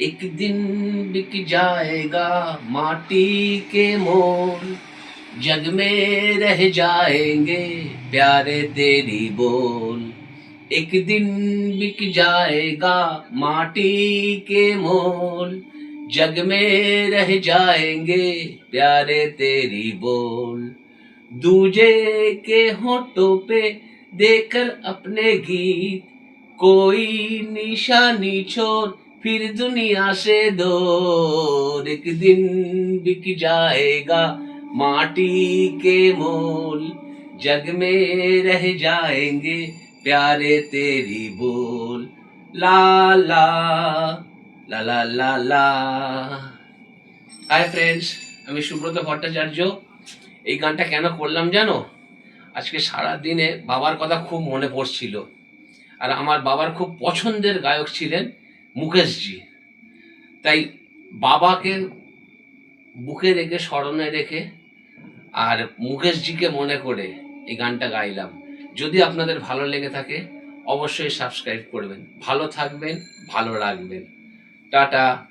एक दिन बिक जाएगा माटी के मोल, जग में रह जाएंगे प्यारे तेरी बोल। एक दिन बिक जाएगा माटी के मोल, जग में रह जाएंगे प्यारे तेरी बोल। दूजे के होठों पे देकर अपने गीत, कोई निशानी छोड़ फिर दुनिया से दूर। एक दिन बिक जाएगा माटी के मोल, जग में रह जाएंगे प्यारे तेरी बोल। ला ला ला ला ला ला। হাই ফ্রেন্ডস, আমি সুব্রত ভট্টাচার্য। এই গানটা কেন করলাম জানো? আজকে সারা দিনে বাবার কথা খুব মনে পড়ছিল। আর আমার বাবার খুব পছন্দের গায়ক ছিলেন মুকেশজি। তাই বাবাকে বুকে রেখে, স্মরণে রেখে আর মুকেশজিকে মনে করে এই গানটা গাইলাম। যদি আপনাদের ভালো লেগে থাকে অবশ্যই সাবস্ক্রাইব করবেন। ভালো থাকবেন, ভালো রাখবেন। টাটা।